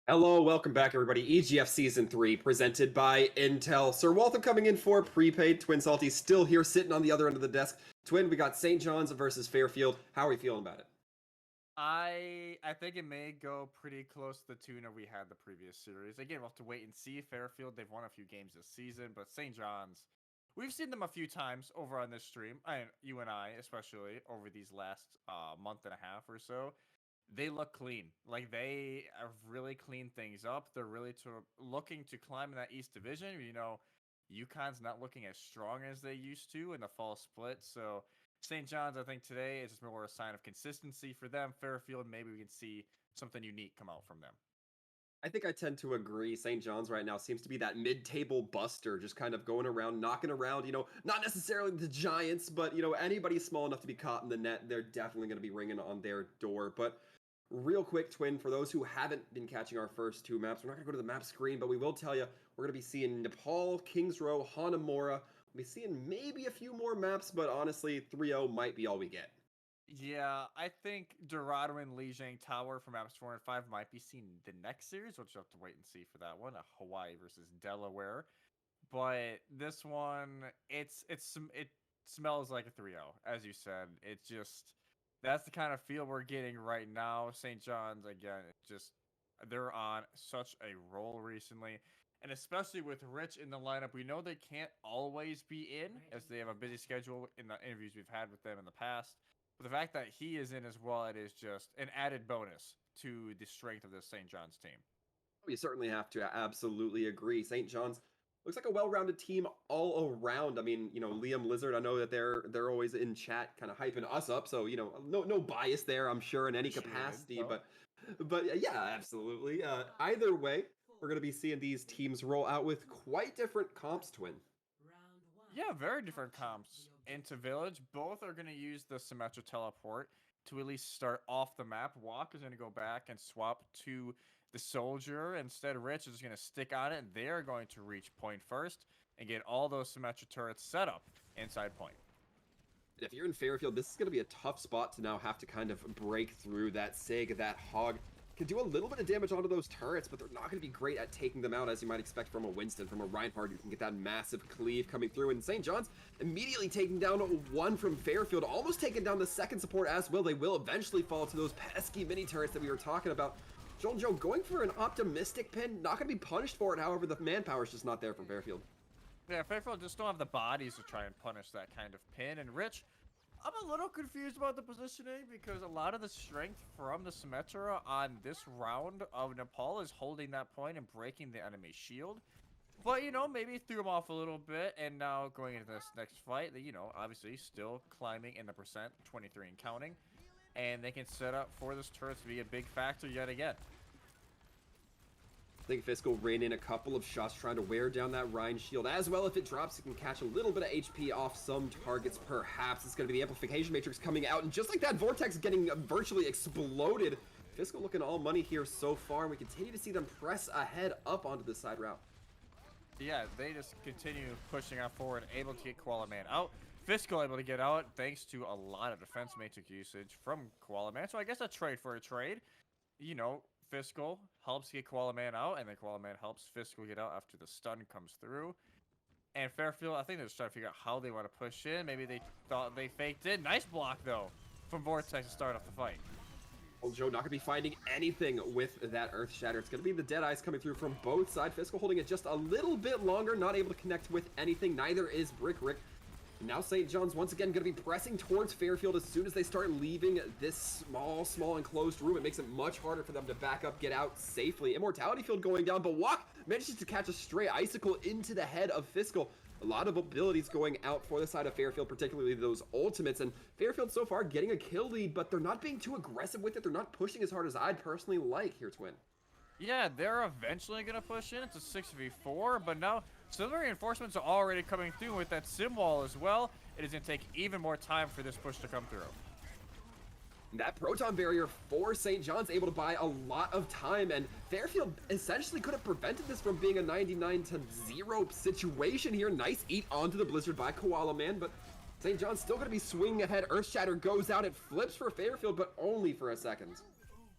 Hello, welcome back, everybody. EGF Season 3, presented by Intel. Sir Waltham coming in for prepaid. Twin Salty still here, sitting on the other end of the desk. Twin, we got St. John's versus Fairfield. How are you feeling about it? I think it may go pretty close to the tune we had the previous series. Again, we'll have to wait and see. Fairfield, they've won a few games this season, but St. John's, we've seen them a few times over on this stream. You and I, especially over these last month and a half or so. They look clean. Like they have really cleaned things up. They're really looking to climb in that East Division. UConn's not looking as strong as they used to in the fall split. So St. John's, I think today is just more a sign of consistency for them. Fairfield, maybe we can see something unique come out from them. I think I tend to agree. St. John's right now seems to be that mid-table buster, just kind of going around, knocking around, not necessarily the Giants, but, anybody small enough to be caught in the net, they're definitely going to be ringing on their door. But real quick, Twin, for those who haven't been catching our first two maps, we're not going to go to the map screen, but we will tell you we're going to be seeing Nepal, Kings Row, Hanamura. We'll be seeing maybe a few more maps, but honestly, 3-0 might be all we get. Yeah, I think Dorado and Lijiang Tower from maps 4 and 5 might be seen the next series, which you'll have to wait and see for that one. Hawaii versus Delaware. But this one, it smells like a 3-0, as you said. It's just that's the kind of feel we're getting right now. St. John's again, they're on such a roll recently. And especially with Rich in the lineup, we know they can't always be in as they have a busy schedule in the interviews we've had with them in the past. But the fact that he is in as well, it is just an added bonus to the strength of this St. John's team. You certainly have to absolutely agree. St. John's looks like a well-rounded team all around. I mean, Liam Lizard, I know that they're always in chat kind of hyping us up, so no bias there, I'm sure, in any capacity, but yeah, absolutely. Either way, we're going to be seeing these teams roll out with quite different comps, Twin. Yeah, very different comps into Village. Both are going to use the Symmetra teleport to at least start off the map. Walk is going to go back and swap to the Soldier. Instead, Rich is going to stick on it. They're going to reach point first and get all those Symmetra turrets set up inside point. If you're in Fairfield, this is going to be a tough spot to now have to kind of break through. That Sig, that Hog can do a little bit of damage onto those turrets, but they're not going to be great at taking them out, as you might expect from a Winston, from a Reinhardt. You can get that massive cleave coming through, and St. John's immediately taking down one from Fairfield, almost taking down the second support as well. They will eventually fall to those pesky mini turrets that we were talking about. Joel Joe going for an optimistic pin, not going to be punished for it. However, the manpower is just not there from Fairfield. Yeah, Fairfield just don't have the bodies to try and punish that kind of pin. And Rich, I'm a little confused about the positioning because a lot of the strength from the Symmetra on this round of Nepal is holding that point and breaking the enemy shield. But, maybe threw him off a little bit, and now going into this next fight, obviously still climbing in the percent, 23 and counting. And they can set up for this turret to be a big factor yet again. I think Fiscal ran in a couple of shots trying to wear down that Rhine shield. As well, if it drops, it can catch a little bit of HP off some targets, perhaps. It's going to be the Amplification Matrix coming out, and just like that, Vortex getting virtually exploded. Fiscal looking all money here so far, and we continue to see them press ahead up onto the side route. Yeah, they just continue pushing out forward, able to get Koala Man out. Fiscal able to get out thanks to a lot of defense matrix usage from Koala Man. So I guess a trade for a trade. Fiscal helps get Koala Man out, and then Koala Man helps Fiscal get out after the stun comes through. And Fairfield, I think they're just trying to figure out how they want to push in. Maybe they thought they faked it. Nice block, though, from Vortex to start off the fight. Well, Joe not going to be finding anything with that Earth Shatter. It's going to be the Dead Eyes coming through from both sides. Fiscal holding it just a little bit longer, not able to connect with anything. Neither is Brick Rick. Now St. John's once again going to be pressing towards Fairfield as soon as they start leaving this small enclosed room. It makes it much harder for them to back up, get out safely. Immortality Field going down, but Walk manages to catch a stray Icicle into the head of Fiscal. A lot of abilities going out for the side of Fairfield, particularly those ultimates. And Fairfield so far getting a kill lead, but they're not being too aggressive with it. They're not pushing as hard as I'd personally like here, Twin. Yeah, they're eventually going to push in. It's a 6v4, but now some of the reinforcements are already coming through with that sim wall as well. It is going to take even more time for this push to come through. That proton barrier for St. John's able to buy a lot of time, and Fairfield essentially could have prevented this from being a 99-0 situation here. Nice eat onto the Blizzard by Koala Man, but St. John's still going to be swinging ahead. Earthshatter goes out. It flips for Fairfield, but only for a second.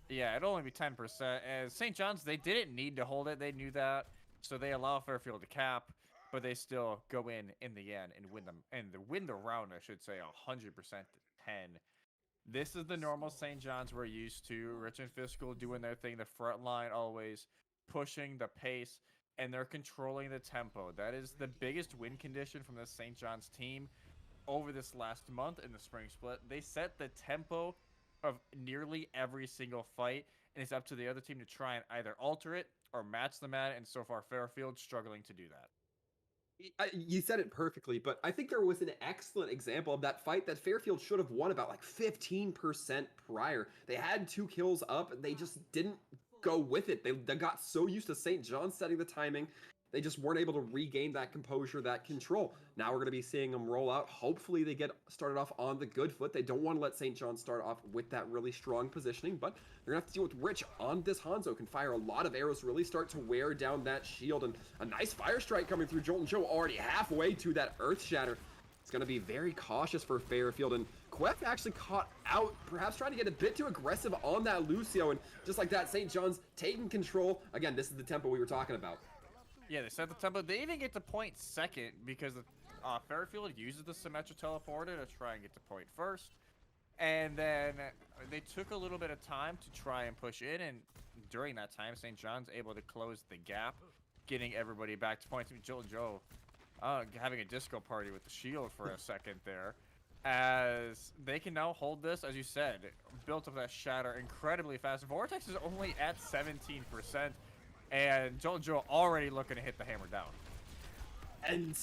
Yeah, it'd only be 10%. As St. John's, they didn't need to hold it. They knew that. So they allow Fairfield to cap, but they still go in the end and win them and win the round, I should say, 100% to 10. This is the normal St. John's we're used to. Rich and Fiscal doing their thing, the front line always pushing the pace, and they're controlling the tempo. That is the biggest win condition from the St. John's team over this last month in the spring split. They set the tempo of nearly every single fight, and it's up to the other team to try and either alter it or match them at it. And so far, Fairfield struggling to do that. You said it perfectly, but I think there was an excellent example of that fight that Fairfield should have won about like 15% prior. They had 2 kills up, they just didn't go with it. They got so used to St. John setting the timing, they just weren't able to regain that composure, that control. Now we're going to be seeing them roll out. Hopefully they get started off on the good foot. They don't want to let St. John start off with that really strong positioning, but they're going to have to deal with Rich on this Hanzo. Can fire a lot of arrows, really start to wear down that shield, and a nice fire strike coming through. Jolt and Joe already halfway to that Earth Shatter. It's going to be very cautious for Fairfield, and Quef actually caught out, perhaps trying to get a bit too aggressive on that Lucio, and just like that, St. John's taking control. Again, this is the tempo we were talking about. Yeah, they set the tempo. They even get to point second because Fairfield uses the Symmetra teleporter to try and get to point first. And then they took a little bit of time to try and push in, and during that time, St. John's able to close the gap, getting everybody back to points. Jill and Joe having a disco party with the shield for a second there, as they can now hold this, as you said, built up that shatter incredibly fast. Vortex is only at 17%. And Jojo already looking to hit the hammer down. And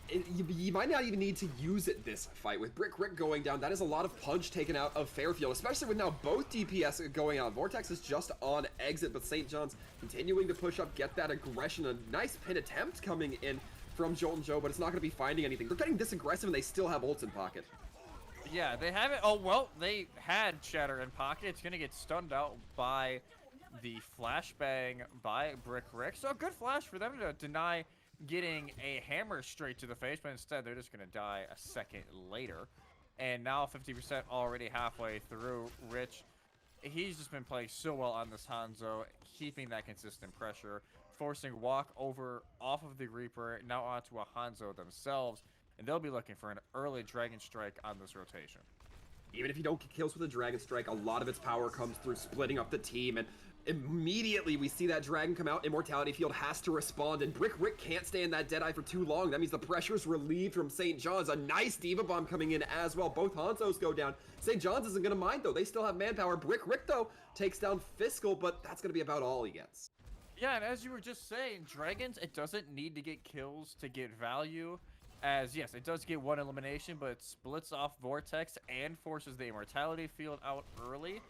you might not even need to use it this fight. With Brick Rick going down, that is a lot of punch taken out of Fairfield, especially with now both DPS going out. Vortex is just on exit, but St. John's continuing to push up, get that aggression. A nice pin attempt coming in from Jolt and Joe, but it's not going to be finding anything. They're getting this aggressive, and they still have ults in pocket. Yeah, they have it. Oh, well, they had Shatter in pocket. It's going to get stunned out by the flashbang by Brick Rick. So a good flash for them to deny getting a hammer straight to the face, but instead they're just going to die a second later. And now 50% already halfway through. Rich, he's just been playing so well on this Hanzo, keeping that consistent pressure, forcing walk over off of the Reaper, now onto a Hanzo themselves, and they'll be looking for an early Dragon Strike on this rotation. Even if you don't get kills with a Dragon Strike, a lot of its power comes through splitting up the team, and immediately we see that dragon come out. Immortality Field has to respond, and Brick Rick can't stay in that Deadeye for too long. That means the pressure is relieved from St. John's. A nice Diva Bomb coming in as well. Both Hanzos go down. St. John's isn't going to mind, though. They still have manpower. Brick Rick, though, takes down Fiscal, but that's going to be about all he gets. Yeah, and as you were just saying, Dragons, it doesn't need to get kills to get value. As, yes, it does get one elimination, but it splits off Vortex and forces the Immortality Field out early.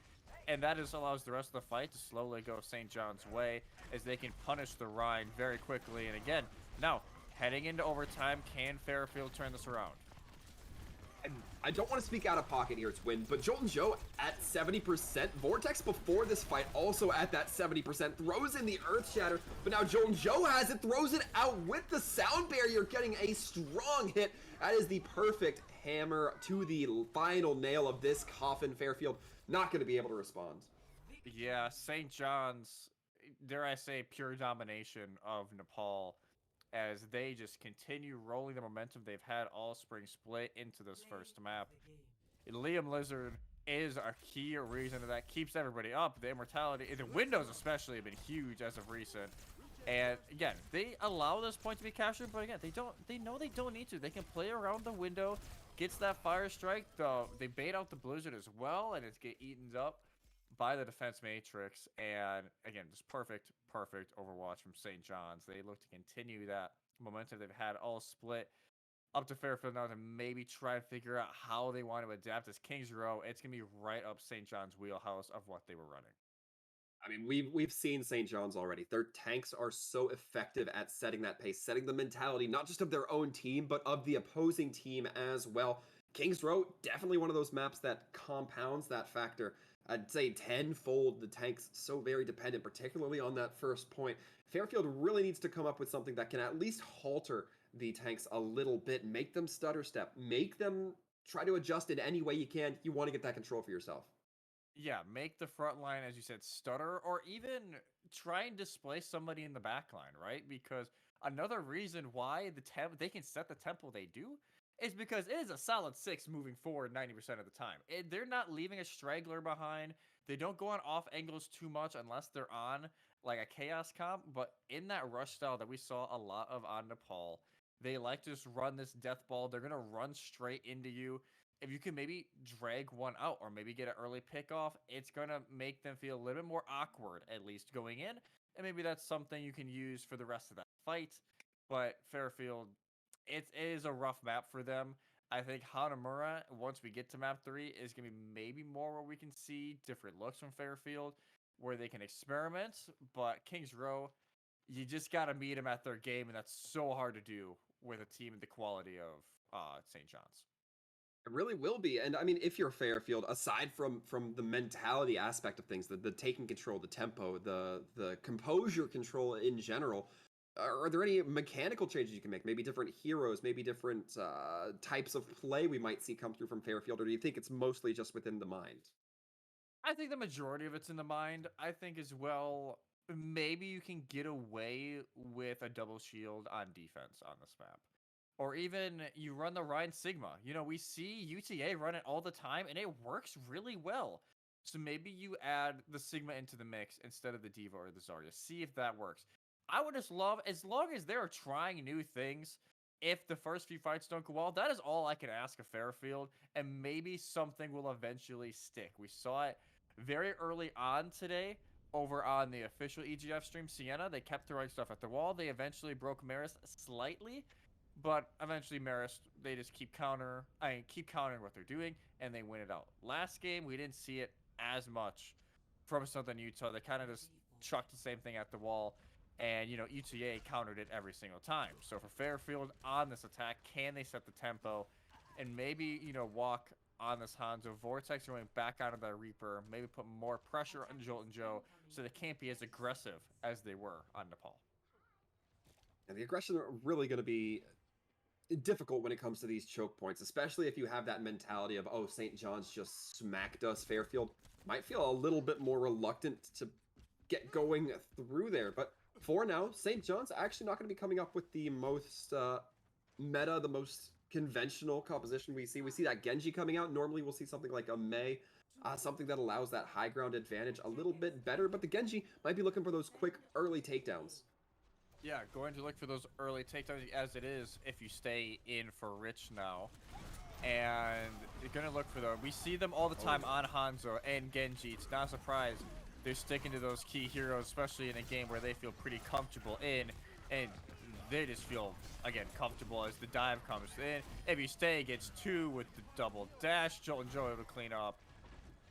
And that just allows the rest of the fight to slowly go St. John's way, as they can punish the Rhine very quickly. And again, now, heading into overtime, can Fairfield turn this around? I don't want to speak out of pocket here, it's Win, but Jolt and Joe at 70%. Vortex before this fight also at that 70%. Throws in the Earth Shatter, but now Jolt and Joe has it, throws it out with the sound barrier, getting a strong hit. That is the perfect hammer to the final nail of this coffin. Fairfield not going to be able to respond. Yeah, St. John's, dare I say, pure domination of Nepal, as they just continue rolling the momentum they've had all spring split into this first map. Liam Lizard is a key reason that keeps everybody up. The immortality, the windows especially, have been huge as of recent. And again, they allow this point to be captured, but again, they know they don't need to. They can play around the window, gets that fire strike, though they bait out the blizzard as well, and it's get eaten up by the defense matrix. And again, just perfect Overwatch from St. John's. They look to continue that momentum they've had all split up to Fairfield now to maybe try and figure out how they want to adapt as Kings Row. It's gonna be right up St. John's wheelhouse of what they were running. I mean, we've seen St. John's already. Their tanks are so effective at setting that pace, setting the mentality, not just of their own team, but of the opposing team as well. Kings Row, definitely one of those maps that compounds that factor. I'd say tenfold. The tank's so very dependent, particularly on that first point. Fairfield really needs to come up with something that can at least halter the tanks a little bit, make them stutter step, make them try to adjust in any way you can. You want to get that control for yourself. Yeah, make the front line, as you said, stutter, or even try and display somebody in the back line, right? Because another reason why they can set the tempo they do is because it is a solid six moving forward 90% of the time. They're not leaving a straggler behind. They don't go on off angles too much unless they're on like a chaos comp. But in that rush style that we saw a lot of on Nepal, they like to just run this death ball. They're gonna run straight into you. If you can maybe drag one out or maybe get an early pick off, it's going to make them feel a little bit more awkward, at least going in. And maybe that's something you can use for the rest of that fight. But Fairfield, it is a rough map for them. I think Hanamura, once we get to map 3, is going to be maybe more where we can see different looks from Fairfield, where they can experiment. But Kings Row, you just got to meet them at their game, and that's so hard to do with a team the quality of St. John's. It really will be. And I mean, if you're Fairfield, aside from the mentality aspect of things, the taking control, the tempo, the composure control in general, are there any mechanical changes you can make? Maybe different heroes, maybe different types of play we might see come through from Fairfield, or do you think it's mostly just within the mind? I think the majority of it's in the mind. I think as well, maybe you can get away with a double shield on defense on this map. Or even you run the Rhine Sigma. You know, we see UTA run it all the time, and it works really well. So maybe you add the Sigma into the mix instead of the Diva or the Zarya. See if that works. I would just love, as long as they're trying new things, if the first few fights don't go well, that is all I can ask of Fairfield, and maybe something will eventually stick. We saw it very early on today over on the official EGF stream, Sienna. They kept throwing stuff at the wall. They eventually broke Maris slightly, but eventually Maris, they just keep countering what they're doing, and they win it out. Last game, we didn't see it as much from Southern Utah. They kind of just chucked the same thing at the wall, and, you know, UTA countered it every single time. So for Fairfield on this attack, can they set the tempo and maybe, you know, walk on this Hanzo Vortex going back out of the Reaper, maybe put more pressure on Jolt and Joe so they can't be as aggressive as they were on Nepal. And the aggression are really going to be difficult when it comes to these choke points, especially if you have that mentality of, oh, St. John's just smacked us. Fairfield might feel a little bit more reluctant to get going through there. But for now, St. John's actually not going to be coming up with the most meta, the most conventional composition we see. We see that Genji coming out. Normally we'll see something like a Mei, something that allows that high ground advantage a little bit better, but the Genji might be looking for those quick early takedowns. Yeah, going to look for those early takedowns as it is if you stay in for Rich now. And you're going to look for them. We see them all the time on Hanzo and Genji. It's not a surprise they're sticking to those key heroes, especially in a game where they feel pretty comfortable in. And they just feel, again, comfortable as the dive comes in. If you stay, gets 2 with the double dash. Joel and Joe able to clean up.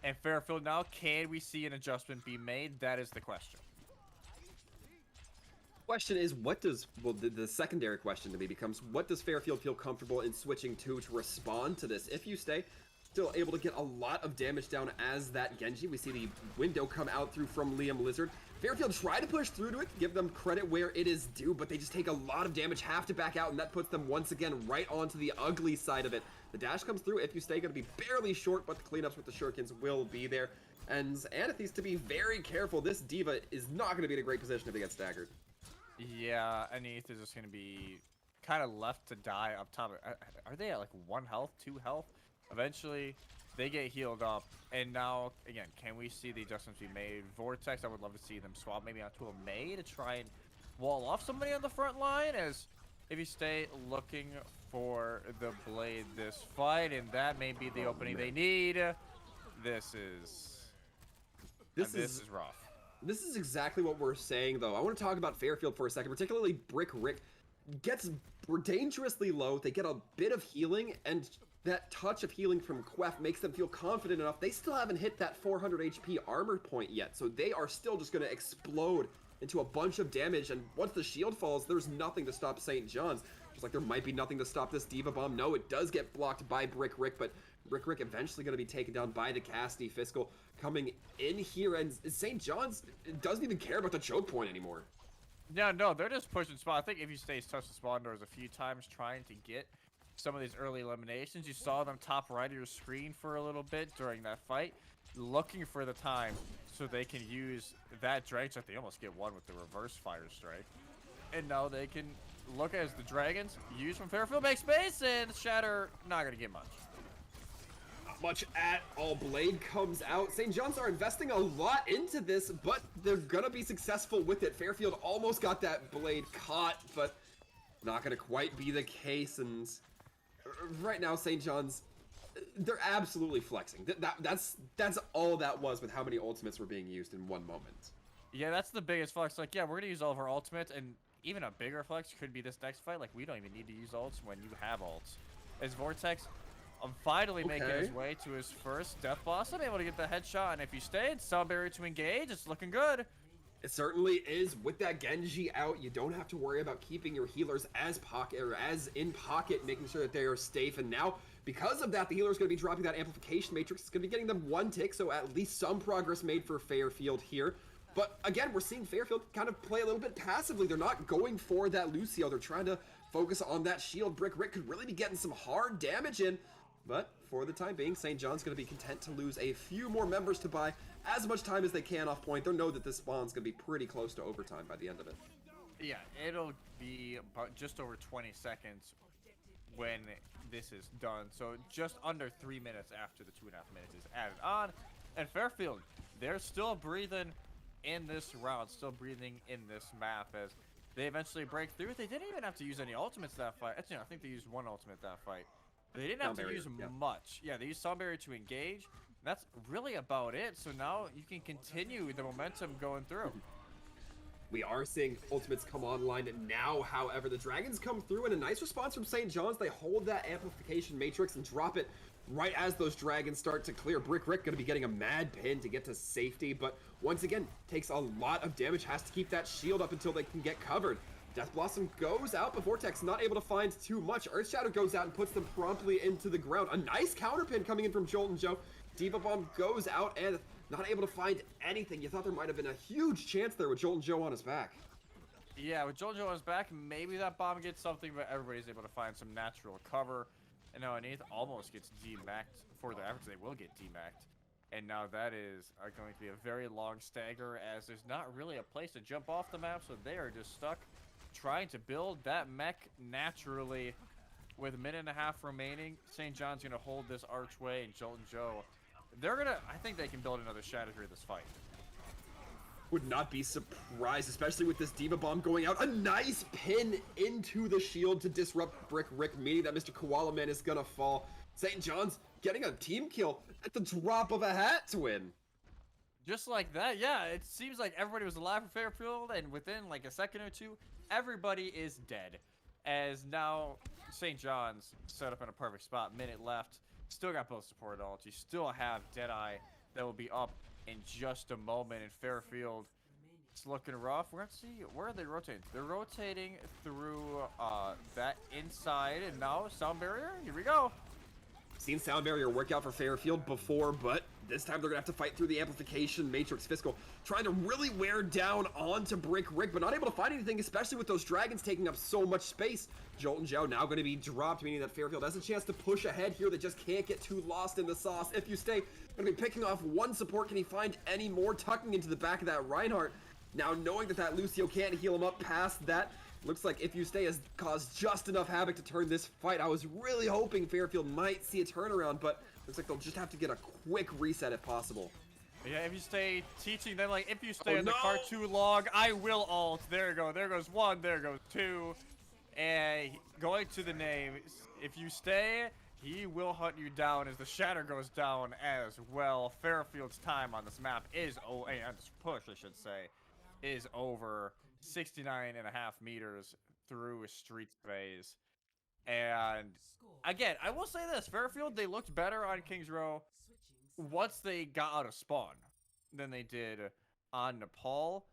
And Fairfield now, can we see an adjustment be made? That is the question. Question is, what does, well, the secondary question to me becomes, what does Fairfield feel comfortable in switching to respond to this? If you stay, still able to get a lot of damage down as that Genji. We see the window come out through from Liam Lizard. Fairfield try to push through to it, give them credit where it is due, but they just take a lot of damage, have to back out, and that puts them once again right onto the ugly side of it. The dash comes through. If you stay, going to be barely short, but the cleanups with the shurikens will be there. And Aneth needs to be very careful. This Diva is not going to be in a great position if they get staggered. Yeah, Aneth is just going to be kind of left to die up top. Are they at like 1 health, 2 health? Eventually, they get healed up. And now, again, can we see the adjustments be made? Vortex, I would love to see them swap maybe onto a Mei to try and wall off somebody on the front line. As if you stay looking for the blade this fight, and that may be the opening they need. This is rough. This is exactly what we're saying, though. I want to talk about Fairfield for a second, particularly Brick Rick. Gets dangerously low. They get a bit of healing, and that touch of healing from Quef makes them feel confident enough. They still haven't hit that 400 HP armor point yet, so they are still just going to explode into a bunch of damage, and once the shield falls, there's nothing to stop St. John's. Just like there might be nothing to stop this Diva Bomb. No, it does get blocked by Brick Rick, but Brick Rick eventually going to be taken down by the Cassidy Fiscal coming in here, and St. John's doesn't even care about the choke point anymore. Yeah, no, they're just pushing spawn. I think if you stay touch the spawn doors a few times trying to get some of these early eliminations, you saw them top right of your screen for a little bit during that fight. looking for the time so they can use that Dragon Strike. They almost get one with the reverse Fire Strike. And now they can look as the Dragons use from Fairfield, make space, and Shatter not going to get much. Not much at all. Blade comes out. St. John's are investing a lot into this, but they're going to be successful with it. Fairfield almost got that Blade caught, but not going to quite be the case. And right now, St. John's, they're absolutely flexing. That's all that was with how many ultimates were being used in one moment. Yeah, that's the biggest flex. Like, yeah, we're going to use all of our ultimates, and even a bigger flex could be this next fight. Like, we don't even need to use ults when you have ults. As Vortex finally making his way to his first Death Blossom, able to get the headshot, and if you stayed, Sound Barrier to engage, it's looking good. It certainly is. With that Genji out, you don't have to worry about keeping your healers as in pocket, making sure that they are safe. And now, because of that, the healer's going to be dropping that amplification matrix. It's going to be getting them one tick, so at least some progress made for Fairfield here. But again, we're seeing Fairfield kind of play a little bit passively. They're not going for that Lucio. They're trying to focus on that shield. Brick Rick could really be getting some hard damage in. But for the time being, St. John's going to be content to lose a few more members to buy as much time as they can off point. They know that this spawn's going to be pretty close to overtime by the end of it. Yeah, it'll be about just over 20 seconds when this is done. So just under 3 minutes after the 2.5 minutes is added on. And Fairfield, they're still breathing in this round, still breathing in this map as they eventually break through. They didn't even have to use any ultimates that fight. Actually, I think they used one ultimate that fight. They didn't have to use much. Yeah, they used Sound Barrier to engage. That's really about it. So now you can continue the momentum going through. We are seeing ultimates come online now, however. The Dragons come through in a nice response from St. John's. They hold that amplification matrix and drop it right as those Dragons start to clear. Brick Rick going to be getting a mad pin to get to safety, but once again, takes a lot of damage, has to keep that shield up until they can get covered. Death Blossom goes out, but Vortex not able to find too much. Earth Shadow goes out and puts them promptly into the ground. A nice counter pin coming in from Jolt and Joe. Diva Bomb goes out and not able to find anything. You thought there might have been a huge chance there with Jolt and Joe on his back. Yeah, with Jolt and Joe on his back, maybe that bomb gets something, but everybody's able to find some natural cover. And now Anith almost gets demacked for the average. They will get demacked. And now that is going to be a very long stagger as there's not really a place to jump off the map, so they are just stuck trying to build that mech naturally. With a minute and a half remaining, St. John's going to hold this archway, and Jolt and Joe, they're going to, I think they can build another shatter here this fight. Would not be surprised, especially with this Diva Bomb going out. A nice pin into the shield to disrupt Brick Rick, meaning that Mr. Koala Man is going to fall. St. John's getting a team kill at the drop of a hat to win. Just like that, yeah, it seems like everybody was alive for Fairfield, and within like a second or two, everybody is dead. As now, St. John's set up in a perfect spot, minute left, still got both support ults. You still have Deadeye that will be up in just a moment, in Fairfield. It's looking rough. We're gonna see, where are they rotating? They're rotating through that inside, and now Sound Barrier, here we go. Seen Sound Barrier work out for Fairfield before, but this time they're gonna have to fight through the amplification matrix. Fiscal trying to really wear down onto Brick Rick, but not able to find anything, especially with those Dragons taking up so much space. Jolt and Joe now gonna be dropped, meaning that Fairfield has a chance to push ahead here. They just can't get too lost in the sauce. If you stay, gonna be picking off one support. Can he find any more? Tucking into the back of that Reinhardt. Now knowing that Lucio can't heal him up past that, looks like If You Stay has caused just enough havoc to turn this fight. I was really hoping Fairfield might see a turnaround, but looks like they'll just have to get a quick reset if possible. Yeah, If You Stay teaching them, like, if you stay on the cartoon log, I will ult. There you go. There goes one. There goes two. And going to the name, If You Stay, he will hunt you down as the shatter goes down as well. Fairfield's time on this map is, and this push, I should say, is over 69.5 meters through a street phase. And again, I will say this, Fairfield, they looked better on King's Row once they got out of spawn than they did on Nepal.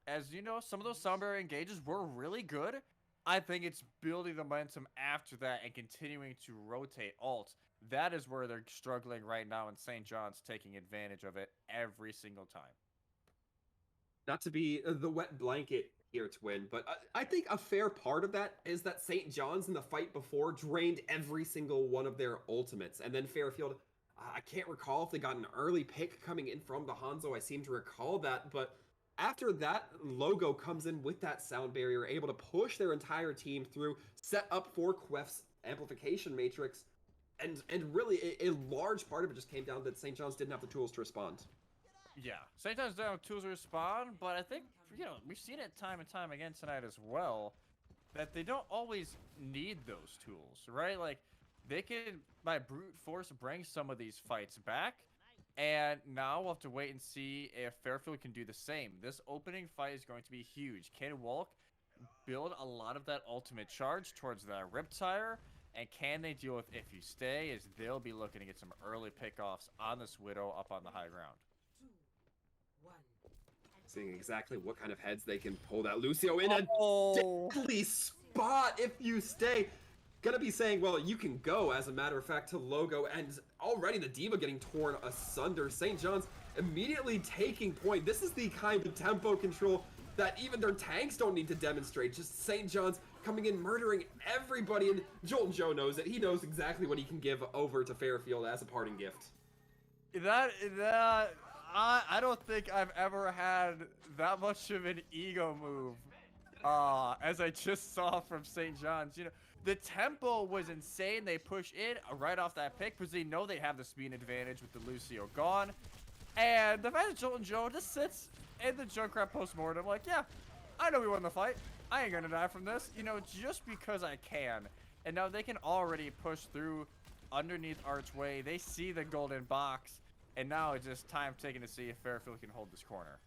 As you know, some of those Sound Barrier engages were really good. I think it's building the momentum after that and continuing to rotate ults. That is where they're struggling right now, and St. John's taking advantage of it every single time. Not to be the wet blanket here, Twin, but I think a fair part of that is that St. John's in the fight before drained every single one of their ultimates, and then Fairfield I can't recall if they got an early pick coming in from the Hanzo. I seem to recall that, but after that, Logo comes in with that sound barrier, able to push their entire team through, set up for Quef's amplification matrix, and really a large part of it just came down that St. John's didn't have the tools to respond. Yeah, St. John's don't have tools to respond, but I think, we've seen it time and time again tonight as well, that they don't always need those tools, right? Like, they can, by brute force, bring some of these fights back, and now we'll have to wait and see if Fairfield can do the same. This opening fight is going to be huge. Can Walk build a lot of that ultimate charge towards that Riptire? And can they deal with If You Stay, as they'll be looking to get some early pickoffs on this Widow up on the high ground. Seeing exactly what kind of heads they can pull. That Lucio in a deadly spot. If You Stay, gonna be saying, well, you can go, as a matter of fact, to Logo, and already the D.Va getting torn asunder. St. John's immediately taking point. This is the kind of tempo control that even their tanks don't need to demonstrate. Just St. John's coming in, murdering everybody, and Jolton Joe knows it. He knows exactly what he can give over to Fairfield as a parting gift. I don't think I've ever had that much of an ego move as I just saw from St. John's. The tempo was insane. They push in right off that pick because they know they have the speed advantage with the Lucio gone. And the fact that Jolton Joe just sits in the Junkrat postmortem like, yeah, I know we won the fight. I ain't gonna die from this, just because I can. And now they can already push through underneath Archway. They see the golden box. And now it's just time taken to see if Fairfield can hold this corner.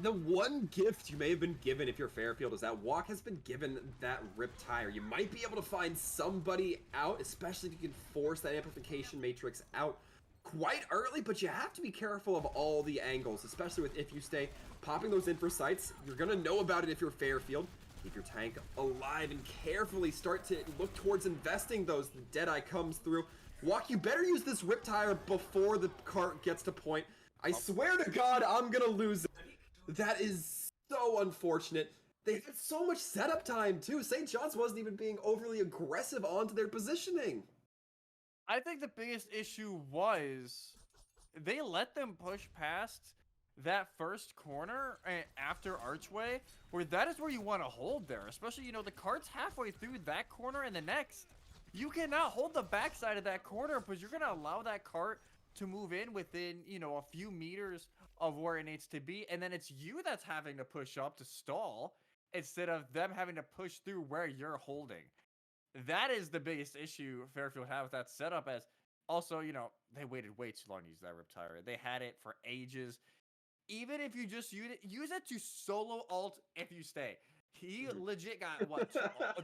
The one gift you may have been given if you're Fairfield is that Walk has been given that Riptire. You might be able to find somebody out, especially if you can force that amplification matrix out quite early, but you have to be careful of all the angles, especially with If You Stay. Popping those in for sights, you're going to know about it if you're Fairfield. Keep your tank alive and carefully start to look towards investing those. The Deadeye comes through. Walk, you better use this Riptire before the cart gets to point. I swear to God, I'm gonna lose it. That is so unfortunate. They had so much setup time, too. St. John's wasn't even being overly aggressive onto their positioning. I think the biggest issue was they let them push past that first corner after Archway, where that is where you want to hold there. Especially, the cart's halfway through that corner and the next. You cannot hold the backside of that corner because you're going to allow that cart to move in within, a few meters of where it needs to be. And then it's you that's having to push up to stall instead of them having to push through where you're holding. That is the biggest issue Fairfield had with that setup, as also, they waited way too long to use that Riptire. They had it for ages. Even if you just use it to solo ult If You Stay. He legit got,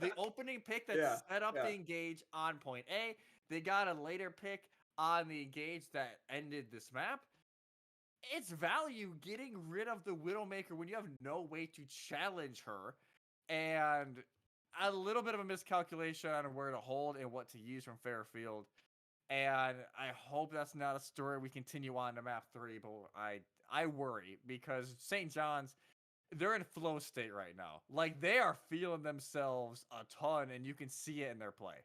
the opening pick that set up the engage on point A. They got a later pick on the engage that ended this map. It's value getting rid of the Widowmaker when you have no way to challenge her. And a little bit of a miscalculation on where to hold and what to use from Fairfield. And I hope that's not a story we continue on to map 3, but I worry because St. John's, they're in flow state right now. Like, they are feeling themselves a ton, and you can see it in their play.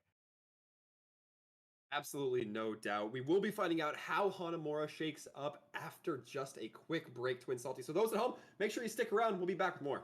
Absolutely no doubt. We will be finding out how Hanamura shakes up after just a quick break, Twin Salty. So those at home, make sure you stick around. We'll be back with more.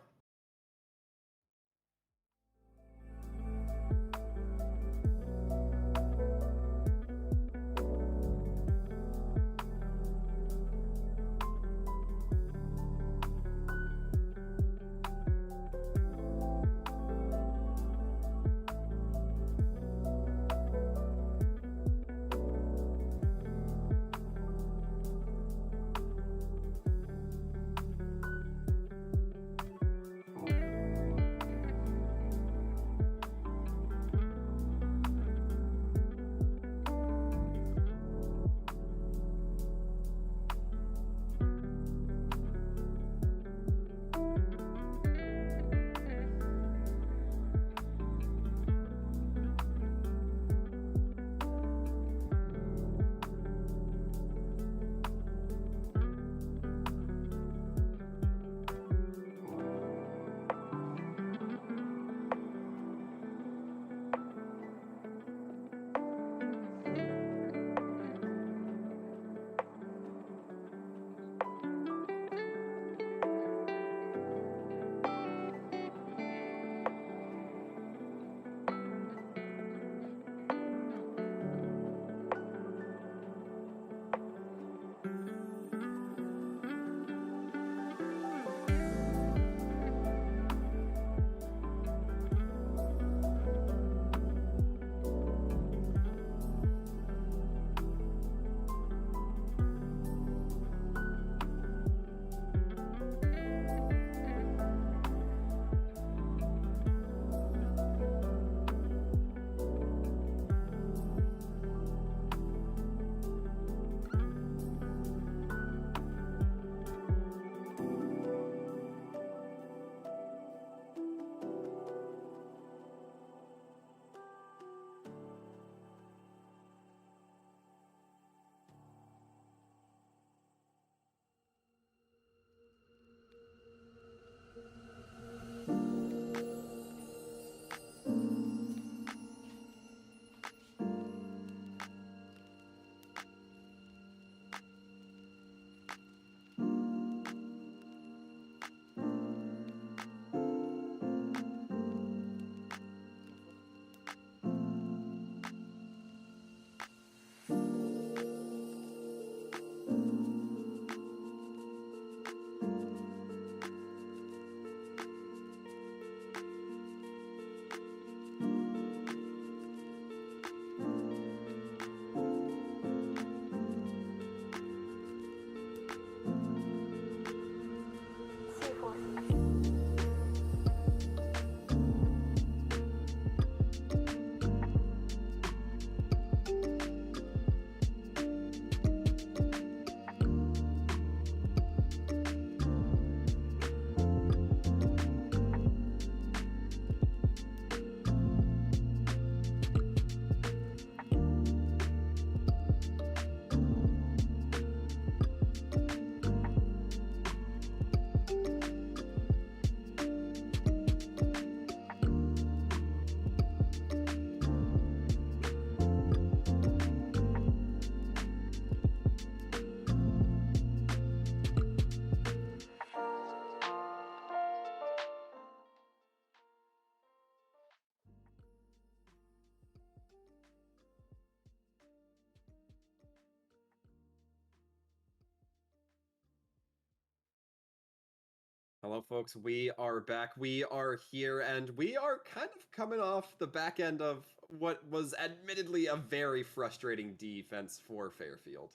Hello, folks. We are back. We are here, and we are kind of coming off the back end of what was admittedly a very frustrating defense for Fairfield.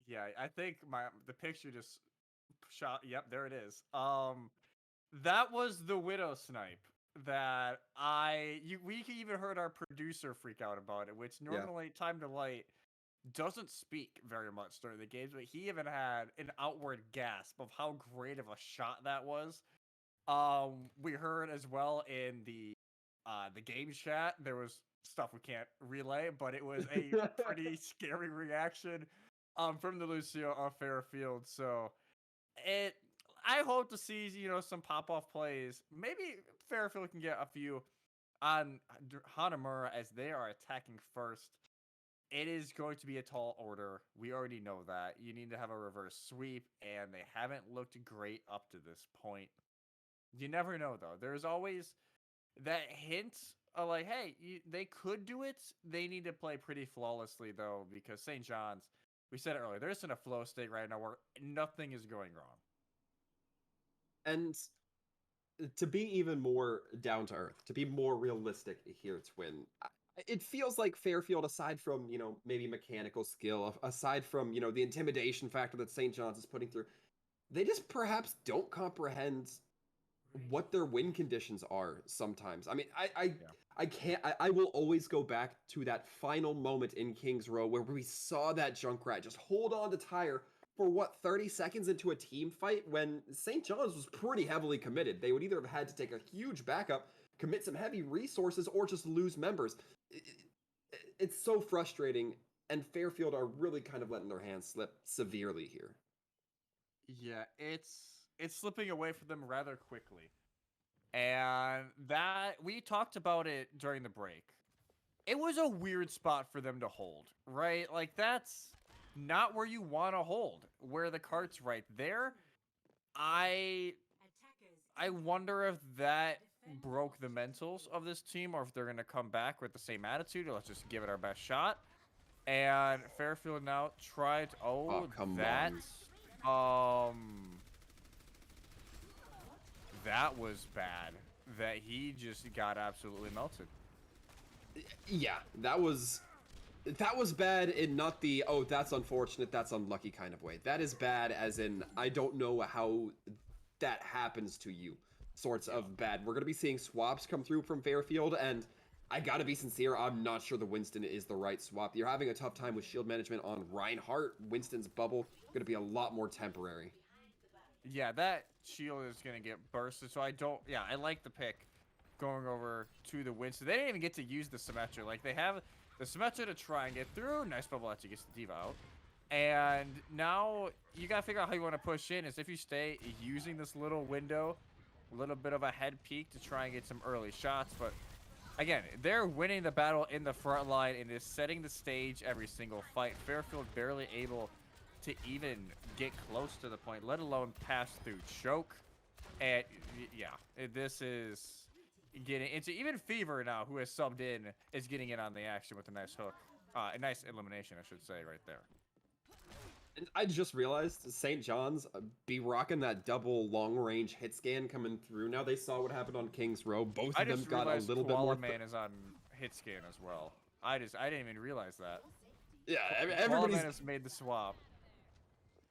Yeah, I think the picture just shot. Yep, there it is. That was the widow snipe that we even heard our producer freak out about it, which Yeah. normally Time to Light doesn't speak very much during the games, but he even had an outward gasp of how great of a shot that was. We heard as well in the game chat there was stuff we can't relay, but it was a pretty scary reaction from the Lucio of Fairfield. So it I hope to see some pop off plays. Maybe Fairfield can get a few on Hanamura as they are attacking first. It is going to be a tall order. We already know that. You need to have a reverse sweep, and they haven't looked great up to this point. You never know, though. There's always that hint of like, hey, they could do it. They need to play pretty flawlessly, though, because St. John's, we said it earlier, they're just in a flow state right now where nothing is going wrong. And to be even more down to earth, to be more realistic here, Twin, it feels like Fairfield, aside from, maybe mechanical skill, aside from, the intimidation factor that St. John's is putting through, they just perhaps don't comprehend what their win conditions are sometimes. I mean, I can't, I will always go back to that final moment in Kings Row where we saw that Junkrat just hold on to Tire for what, 30 seconds into a team fight when St. John's was pretty heavily committed. They would either have had to take a huge backup, commit some heavy resources, or just lose members. It's so frustrating, and Fairfield are really kind of letting their hands slip severely here. Yeah, it's slipping away from them rather quickly. And that we talked about it during the break. It was a weird spot for them to hold, right? Like that's not where you want to hold. Where the cart's right there. I wonder if that broke the mentals of this team or if they're going to come back with the same attitude or let's just give it our best shot. And Fairfield now tried that was bad. That he just got absolutely melted. Yeah, that was bad in not the, oh, that's unfortunate, that's unlucky kind of way. That is bad as in, I don't know how that happens to you sorts of bad. We're going to be seeing swaps come through from Fairfield, and I got to be sincere, I'm not sure the Winston is the right swap. You're having a tough time with shield management on Reinhardt. Winston's bubble going to be a lot more temporary. Yeah, that shield is going to get bursted, so I like the pick going over to the Winston. They didn't even get to use the Symmetra. Like, they have the Symmetra to try and get through. Nice bubble actually gets the Diva out. And now you got to figure out how you want to push in. Is if you stay using this little window, a little bit of a head peek to try and get some early shots. But, again, they're winning the battle in the front line and is setting the stage every single fight. Fairfield barely able to even get close to the point, let alone pass through choke. And, yeah, this is getting into even Fever now, who has subbed in, is getting in on the action with a nice hook. A nice elimination, I should say, right there. And I just realized St. John's be rocking that double long-range hit scan coming through. Now they saw what happened on Kings Row. Both of them got a little bit more. Man is on hit scan as well. I didn't even realize that. Yeah, everybody's has made the swap.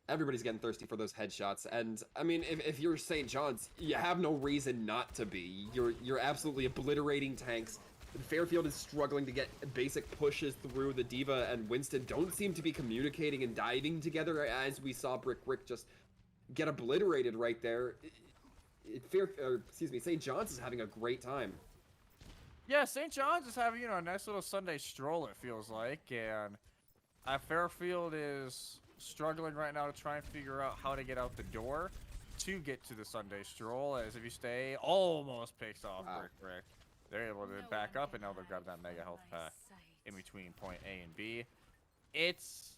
Everybody's getting thirsty for those headshots, and I mean, if you're St. John's, you have no reason not to be. You're absolutely obliterating tanks. Fairfield is struggling to get basic pushes through. The Diva and Winston don't seem to be communicating and diving together, as we saw Brick Rick just get obliterated right there. St. John's is having a great time. Yeah, St. John's is having a nice little Sunday stroll. It feels like, and Fairfield is struggling right now to try and figure out how to get out the door to get to the Sunday stroll, as if you stay, almost picks off Brick Rick. They're able to back up, and now they'll grab that mega health pack in between point A and B. It's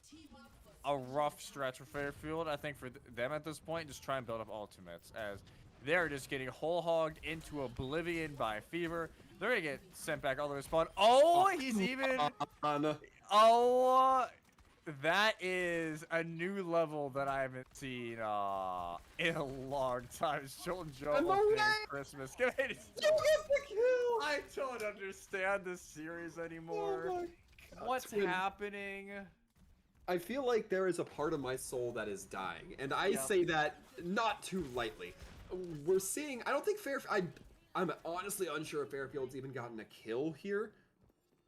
a rough stretch for Fairfield, I think, for them at this point. Just try and build up ultimates, as they're just getting whole hogged into oblivion by Fever. They're going to get sent back all the way to spawn. Oh, he's even... That is a new level that I haven't seen in a long time. Jolton Joe I'm opening away! Christmas. You get the kill! I don't understand this series anymore. Oh my God. What's Twin. happening? I feel like there is a part of my soul that is dying, and I say that not too lightly. We're seeing, I don't think I'm honestly unsure if Fairfield's even gotten a kill here.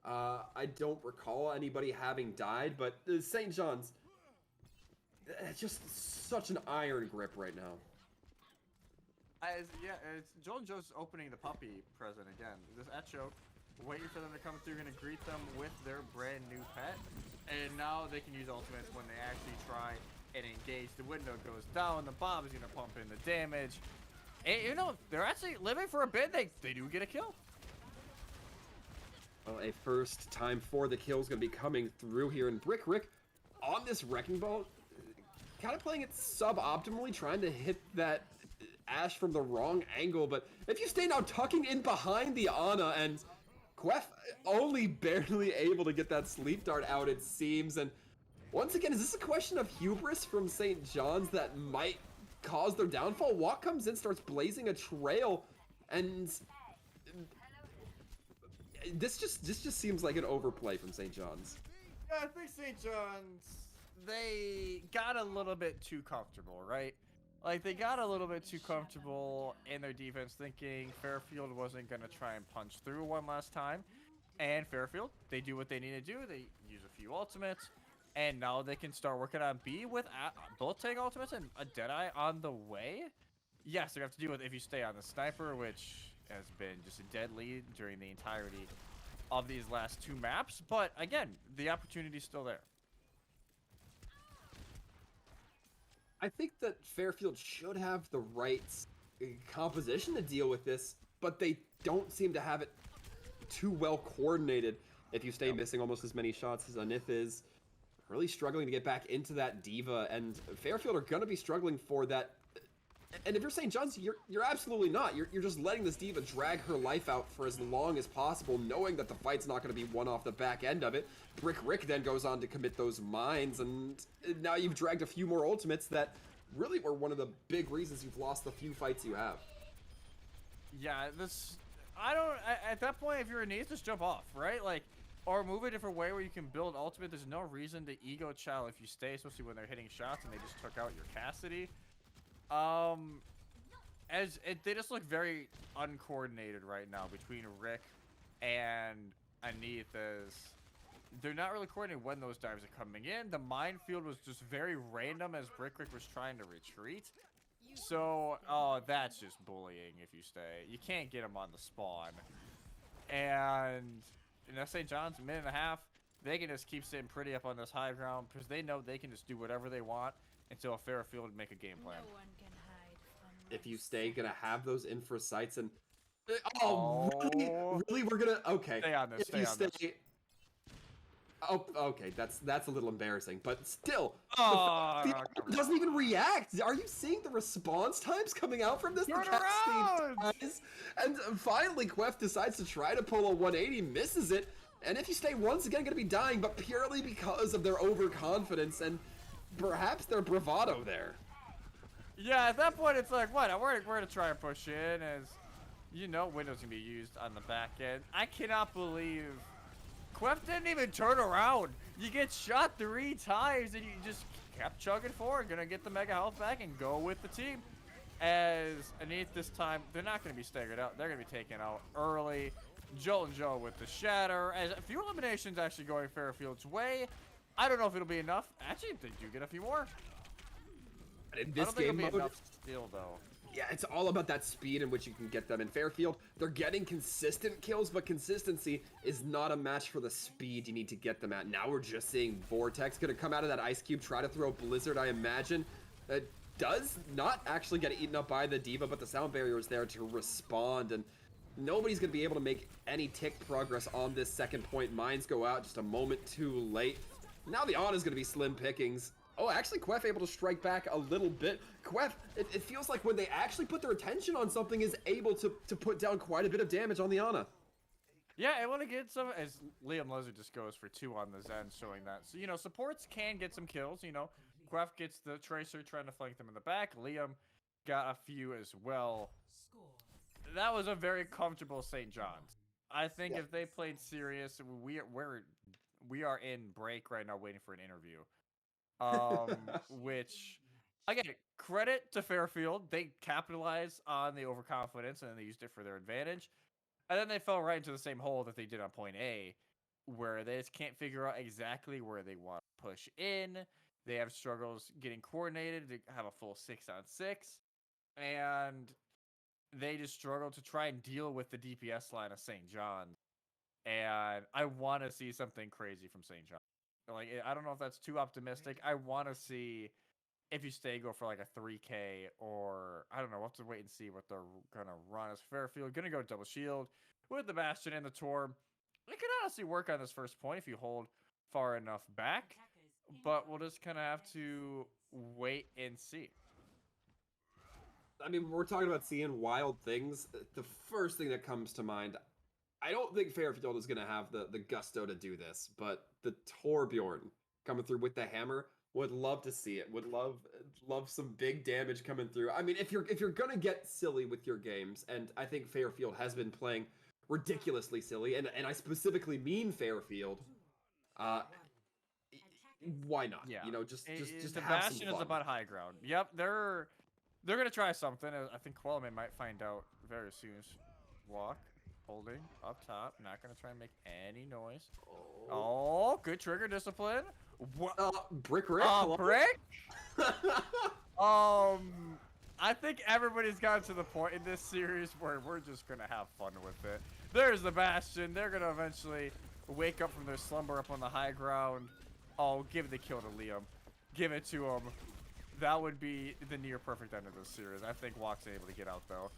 I don't recall anybody having died, but St. John's, just such an iron grip right now. It's Jolton Joe's opening the puppy present again. This Echo, waiting for them to come through, gonna greet them with their brand new pet. And now they can use ultimates when they actually try and engage. The window goes down, the bomb is gonna pump in the damage. And you know, they're actually living for a bit. They do get a kill. Well, a first time for the kill is going to be coming through here, and Brick Rick on this Wrecking Ball, kind of playing it suboptimally, trying to hit that Ash from the wrong angle, but if you stay now tucking in behind the Ana, and Quef only barely able to get that sleep dart out, it seems, and once again, is this a question of hubris from St. John's that might cause their downfall? Walk comes in, starts blazing a trail, and this just seems like an overplay from St. John's. Yeah, I think St. John's, they got a little bit too comfortable, right? Like, they got a little bit too comfortable in their defense, thinking Fairfield wasn't going to try and punch through one last time. And Fairfield, they do what they need to do. They use a few ultimates, and now they can start working on B with both take ultimates and a Deadeye on the way. Yes, they're going to have to deal with if you stay on the sniper, which has been just a dead lead during the entirety of these last two maps. But again, the opportunity's still there. I think that Fairfield should have the right composition to deal with this, but they don't seem to have it too well coordinated. If you stay missing almost as many shots as Anith is, really struggling to get back into that diva, and Fairfield are going to be struggling for that. And if you're St. John's, you're absolutely not. You're just letting this diva drag her life out for as long as possible, knowing that the fight's not going to be won off the back end of it. Brick Rick then goes on to commit those mines, and now you've dragged a few more ultimates that really were one of the big reasons you've lost the few fights you have. Yeah, at that point, if you're in need, just jump off, right? Like, or move a different way where you can build ultimate. There's no reason to ego chow if you stay, especially when they're hitting shots and they just took out your Cassidy. They just look very uncoordinated right now between Rick and Anith, as they're not really coordinating when those dives are coming in. The minefield was just very random as Brick Rick was trying to retreat. So, that's just bullying if you stay. You can't get them on the spawn. And in St. John's, a minute and a half, they can just keep sitting pretty up on this high ground because they know they can just do whatever they want until a Fairfield make a game plan. No one can hide from If you stay, gonna have those infra sights, and really, we're gonna Stay on this. If Stay on this. Oh, okay, that's a little embarrassing, but still, Oh, the doesn't even react. Are you seeing the response times coming out from this? Turn The cascade around! dies, and finally, Quef decides to try to pull a 180, misses it, and if you stay, once again, gonna be dying, but purely because of their overconfidence and perhaps their bravado there. Yeah, at that point, it's like, what? We're gonna try and push in, as you know, Windows can be used on the back end. I cannot believe Quef didn't even turn around. You get shot 3 times, and you just kept chugging forward. Gonna get the mega health back and go with the team. As Anith this time, they're not gonna be staggered out. They're gonna be taken out early. Jolton Joe with the shatter. As a few eliminations actually going Fairfield's way. I don't know if it'll be enough. Actually, they do get a few more. In this I don't think game it'll be mode, enough still, though. yeah, it's all about that speed in which you can get them. In Fairfield, they're getting consistent kills, but consistency is not a match for the speed you need to get them at. Now we're just seeing Vortex gonna come out of that Ice Cube, try to throw Blizzard, I imagine. Does not actually get eaten up by the Diva, but the sound barrier is there to respond, and nobody's gonna be able to make any tick progress on this second point. Mines go out just a moment too late. Now the on is gonna be slim pickings. Oh, actually, Quef able to strike back a little bit. Quef, it feels like when they actually put their attention on something, is able to put down quite a bit of damage on the Ana. Yeah, I want to get some, as Liam Lizard just goes for 2 on the Zen, showing that. So, supports can get some kills, Quef gets the Tracer trying to flank them in the back. Liam got a few as well. That was a very comfortable St. John's. I think if they played serious, we are in break right now waiting for an interview. Which, again, credit to Fairfield. They capitalized on the overconfidence and then they used it for their advantage. And then they fell right into the same hole that they did on point A, where they just can't figure out exactly where they want to push in. They have struggles getting coordinated to have a full 6-on-6. And they just struggle to try and deal with the DPS line of St. John's. And I want to see something crazy from St. John's. Like, I don't know if that's too optimistic. I want to see if you stay go for like a 3K, or I don't know. We'll have to wait and see what they're gonna run as Fairfield. Gonna go double shield with the Bastion and the Torb. It could honestly work on this first point if you hold far enough back, but we'll just kind of have to wait and see. I mean, we're talking about seeing wild things. The first thing that comes to mind, I don't think Fairfield is going to have the gusto to do this, but the Torbjorn coming through with the hammer, would love to see it. Would love some big damage coming through. I mean, if you're going to get silly with your games, and I think Fairfield has been playing ridiculously silly, and I specifically mean Fairfield, why not? Yeah, just the have Bastion some fun. is about high ground. Yep, they're gonna try something. I think Quellerman might find out very soon. Walk, holding up top, not gonna try and make any noise. Oh, good trigger discipline. What? Brick Rick? Brick? I think everybody's gotten to the point in this series where we're just gonna have fun with it. There's the Bastion. They're gonna eventually wake up from their slumber up on the high ground. Oh, give the kill to Liam. Give it to him. That would be the near perfect end of this series. I think Walk's able to get out though.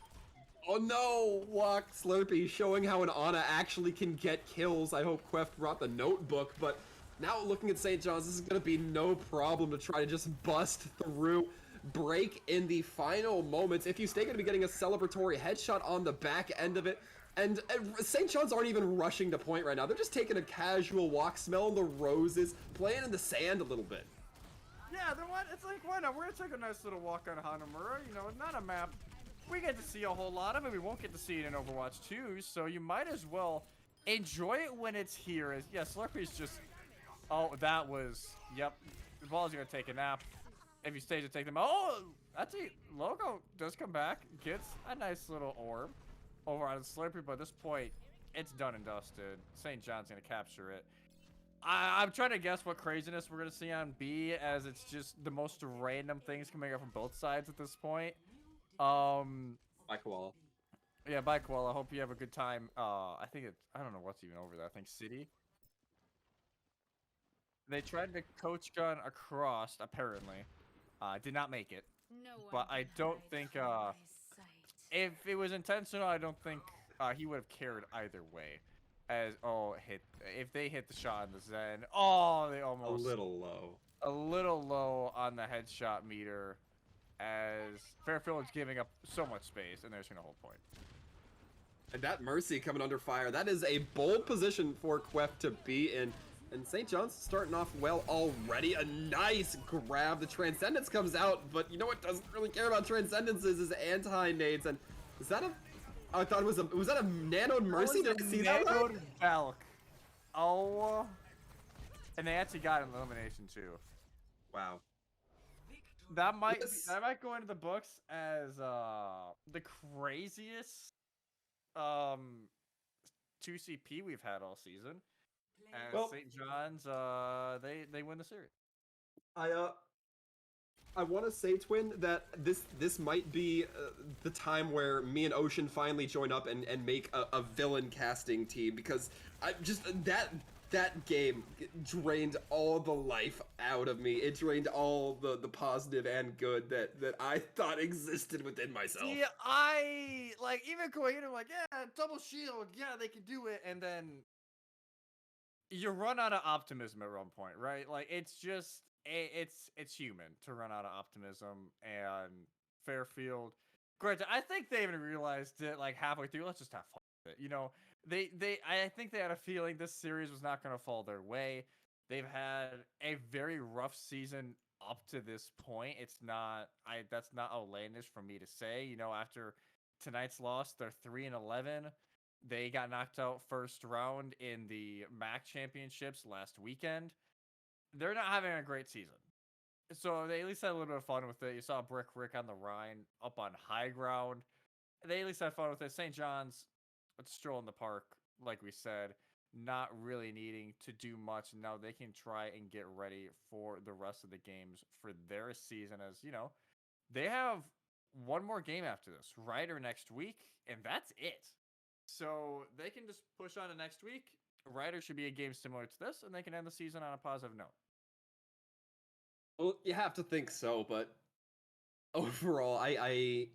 Oh no! Walk Slurpee showing how an Ana actually can get kills. I hope Queft brought the notebook, but now looking at St. John's, this is going to be no problem to try to just bust through. Break in the final moments. If you stay, going to be getting a celebratory headshot on the back end of it. And St. John's aren't even rushing to point right now. They're just taking a casual walk, smelling the roses, playing in the sand a little bit. Yeah, then what? It's like, why not? We're going to take a nice little walk on Hanamura. Not a map we get to see a whole lot of it. We won't get to see it in Overwatch 2, so you might as well enjoy it when it's here. As yeah, Slurpee's just... Oh, that was... Yep. The ball's going to take a nap. If you stay to take them... Oh! That's it. Logo does come back. Gets a nice little orb over on Slurpee, but at this point, it's done and dusted. St. John's going to capture it. I'm trying to guess what craziness we're going to see on B, as it's just the most random things coming up from both sides at this point. Bye, Koala. Yeah, bye, Koala. I hope you have a good time. I don't know what's even over there. I think City. They tried to coach gun across, apparently. Did not make it. No But I don't think, if it was intentional, I don't think he would have cared either way. If they hit the shot in the Zen. Oh, they almost... A little low. A little low on the headshot meter, as Fairfield is giving up so much space, and they're just going to hold point. And that Mercy coming under fire, that is a bold position for Queft to be in. And St. John's starting off well already. A nice grab. The Transcendence comes out, but you know what doesn't really care about Transcendences is anti-nades. And is that a... I thought it was that a nanoed Mercy? Did I see that right? Nanoed Valk. Oh. And they actually got an elimination too. Wow. That might go into the books as the craziest 2CP we've had all season. And Well, St. John's, they win the series. I want to say, Twin, that this might be the time where me and Ocean finally join up and make a villain casting team, because that game drained all the life out of me. It drained all the positive and good that I thought existed within myself. Yeah, I like even going in, I'm like, yeah, double shield, yeah, they can do it, and then you run out of optimism at one point, right? Like it's just it's human to run out of optimism. And Fairfield, granted, I think they even realized it like halfway through. Let's just have fun. it. You know, I think they had a feeling this series was not going to fall their way. They've had a very rough season up to this point. That's not outlandish for me to say. You know, after tonight's loss, they're 3-11. They got knocked out first round in the MAC championships last weekend. They're not having a great season. So they at least had a little bit of fun with it. You saw Brick Rick on the Rhine up on high ground. They at least had fun with it. St. John's, a stroll in the park, like we said, not really needing to do much. Now they can try and get ready for the rest of the games for their season. As you know, they have one more game after this, Ryder next week, and that's it. So they can just push on to next week. Ryder should be a game similar to this, and they can end the season on a positive note. Well, you have to think so, but overall, I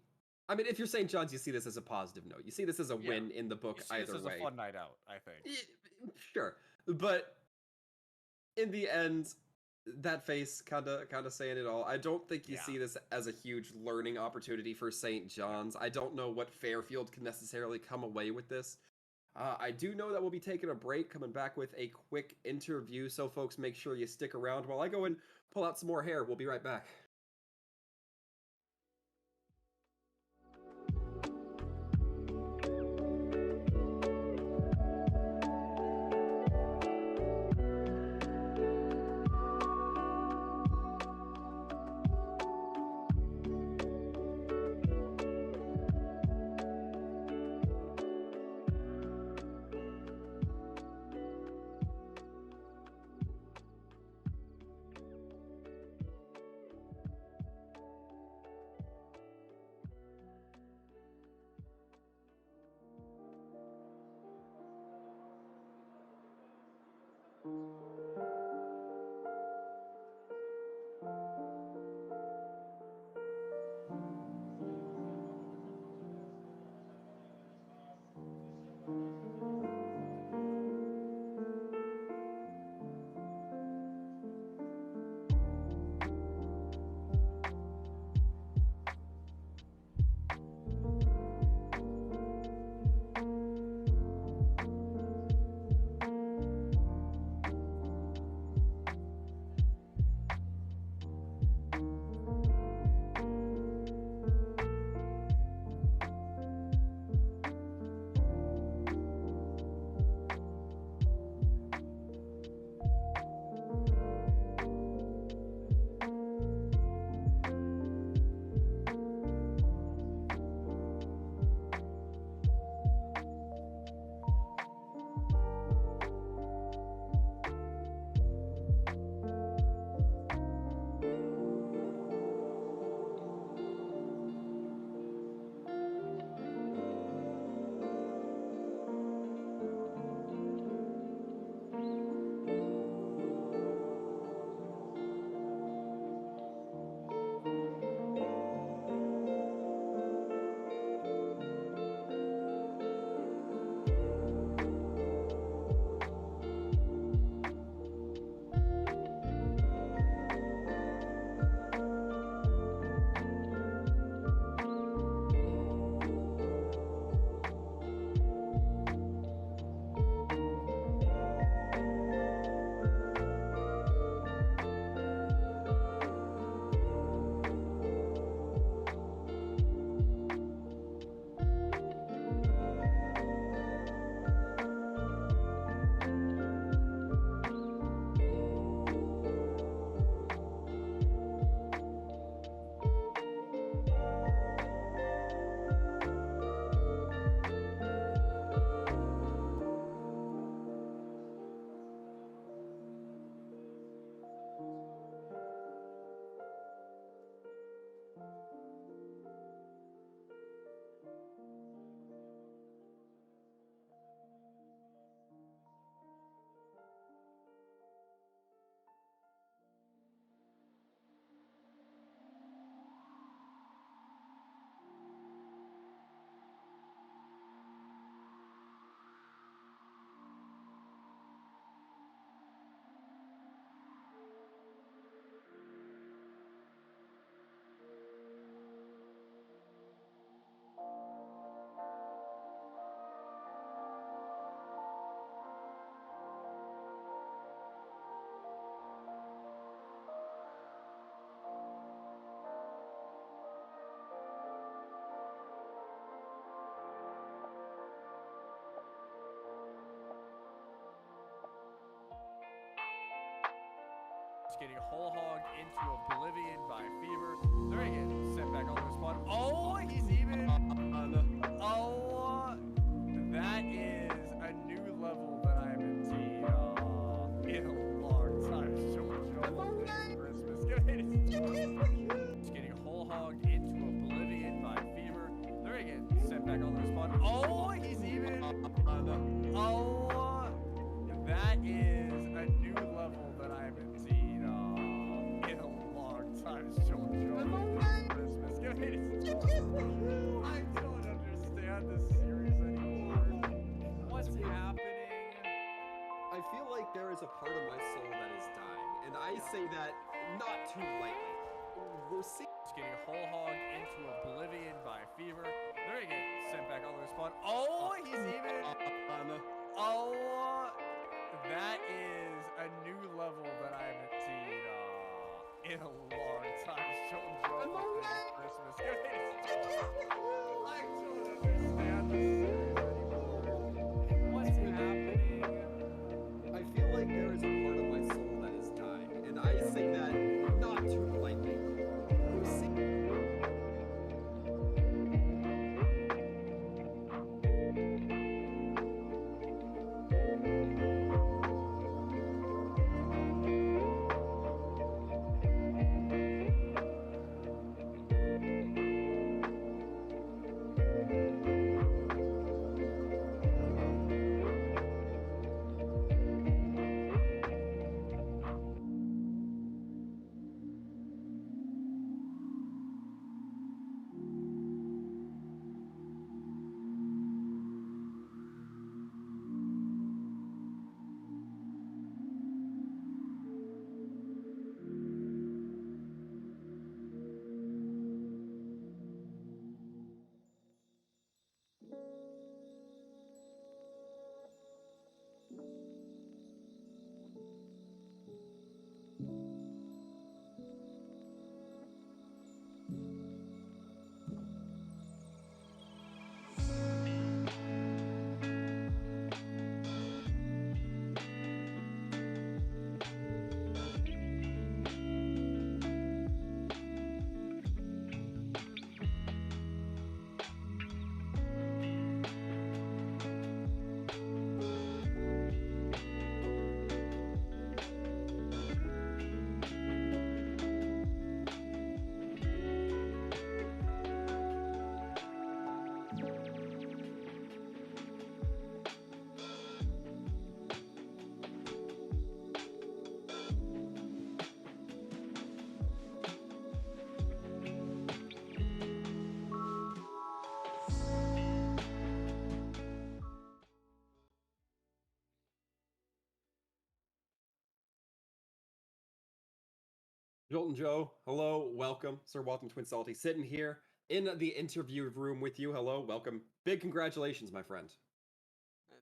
mean, if you're St. John's, you see this as a positive note. You see this as a win in the book either this way. This is a fun night out, I think. Sure, but in the end, that face kind of saying it all. I don't think you see this as a huge learning opportunity for St. John's. I don't know what Fairfield can necessarily come away with this. I do know that we'll be taking a break, coming back with a quick interview, so folks, make sure you stick around while I go and pull out some more hair. We'll be right back. getting whole hogged into oblivion by Fever. There he gets sent back on the spawn. Oh, he's even. Oh, that is a new level that I haven't seen in a long time. So much Christmas. Just getting whole hogged into oblivion by Fever. There he gets sent back on the spawn. Oh, he's even. Oh, that is a new level that I haven't seen in a long time. So much Christmas. I don't understand this series anymore. What's happening? I feel like there is a part of my soul that is dying, and I say that not too lightly. We're seeing Just getting whole hogged into oblivion by Fever. There he gets sent back on the spawn. Oh, he's even. Oh, that is a new level that I haven't seen in a long time. So Christmas. I don't understand this series anymore. What's happening? I feel like there is a part of my soul that is dying, and I say that not too lightly. We're seeing Jolton Joe, hello, welcome. Sir Walton Twin Salty sitting here in the interview room with you. Hello, welcome. Big congratulations, my friend.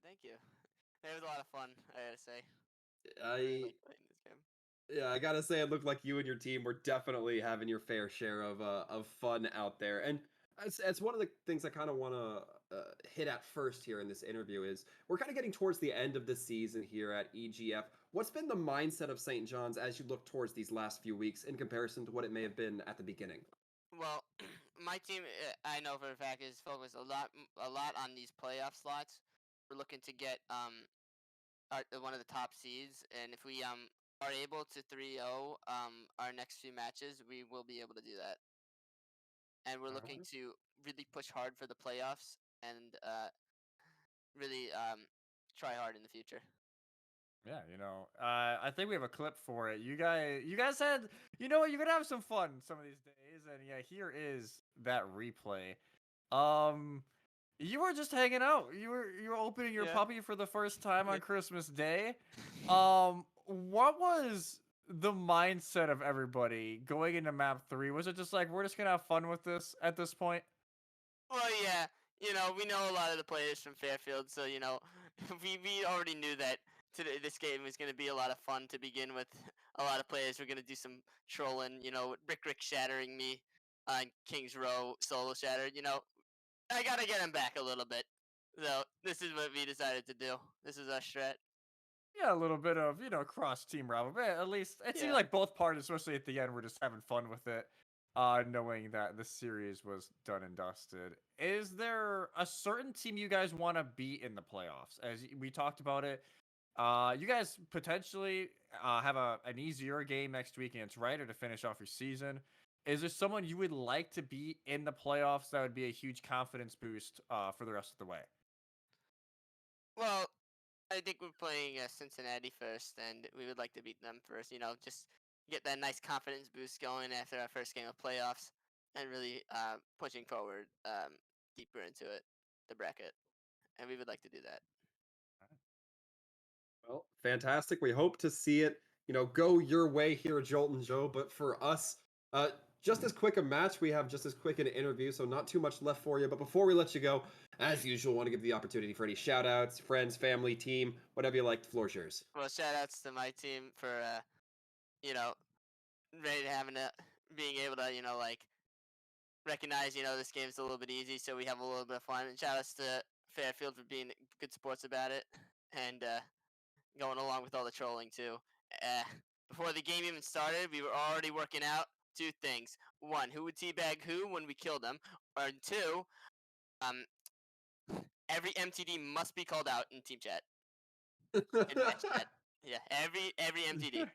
Thank you. It was a lot of fun, I gotta say. I really like playing this game. Yeah, I gotta say, it looked like you and your team were definitely having your fair share of fun out there. And it's one of the things I kind of want to hit at first here in this interview is we're kind of getting towards the end of the season here at EGF. What's been the mindset of St. John's as you look towards these last few weeks in comparison to what it may have been at the beginning? Well, my team, I know for a fact, is focused a lot on these playoff slots. We're looking to get one of the top seeds, and if we are able to 3-0 our next few matches, we will be able to do that. And we're looking to really push hard for the playoffs and really try hard in the future. Yeah, I think we have a clip for it. You guys said, you know what, you're gonna have some fun some of these days, and yeah, here is that replay. You were just hanging out. You were opening your puppy for the first time on Christmas Day. What was the mindset of everybody going into map 3? Was it just like, we're just gonna have fun with this at this point? Well, yeah, we know a lot of the players from Fairfield, so we already knew that this game was going to be a lot of fun to begin with. A lot of players were going to do some trolling, Rick shattering me on King's Row solo shattered. I got to get him back a little bit. So this is what we decided to do. This is our strat. Yeah, a little bit of, cross team rivalry. At least it seemed Yeah. like both parties, especially at the end, were just having fun with it, knowing that the series was done and dusted. Is there a certain team you guys want to beat in the playoffs? As we talked about it, you guys potentially have an easier game next week against Ryder to finish off your season. Is there someone you would like to beat in the playoffs that would be a huge confidence boost for the rest of the way? Well, I think we're playing Cincinnati first, and we would like to beat them first. Just get that nice confidence boost going after our first game of playoffs, and really pushing forward deeper into the bracket. And we would like to do that. Well, fantastic. We hope to see it, go your way here, Jolt and Joe. But for us, uh, just as quick a match, we have just as quick an interview, so not too much left for you. But before we let you go, as usual, want to give the opportunity for any shout outs, friends, family, team, whatever you like. The floor's yours. Well, shout outs to my team for you know, ready to having a being able to like recognize this game's a little bit easy, so we have a little bit of fun. And shout outs to Fairfield for being good sports about it, and going along with all the trolling too. Uh, Before the game even started, we were already working out two things: one, who would teabag who when we killed them, or two, um, every MTD must be called out in team chat, in match chat. Yeah, every MTD.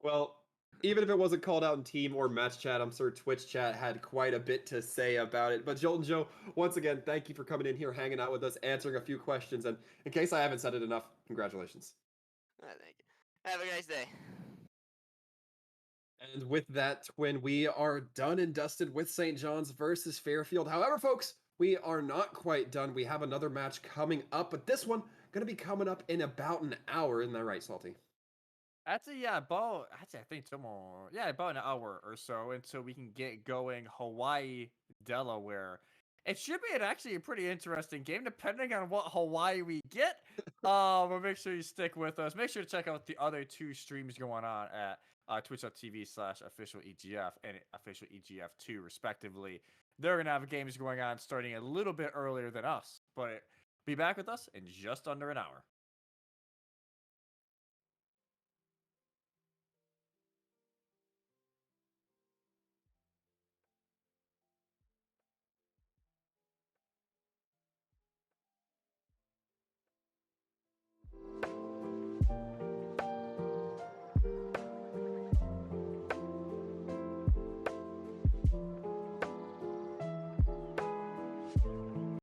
Well, even if it wasn't called out in team or match chat, I'm sure Twitch chat had quite a bit to say about it. But Jolt and Joe, once again, thank you for coming in here, hanging out with us, answering a few questions. And in case I haven't said it enough, congratulations. Thank you. Have a nice day. And with that, Twin, we are done and dusted with St. John's versus Fairfield. However, folks, we are not quite done. We have another match coming up, but this one going to be coming up in about an hour. Isn't that right, Salty? I think tomorrow. Yeah, about an hour or so until we can get going. Hawaii, Delaware. It should be actually a pretty interesting game, depending on what Hawaii we get. But make sure you stick with us. Make sure to check out the other two streams going on at twitch.tv/official EGF and official EGF2, respectively. They're gonna have games going on starting a little bit earlier than us, but be back with us in just under an hour.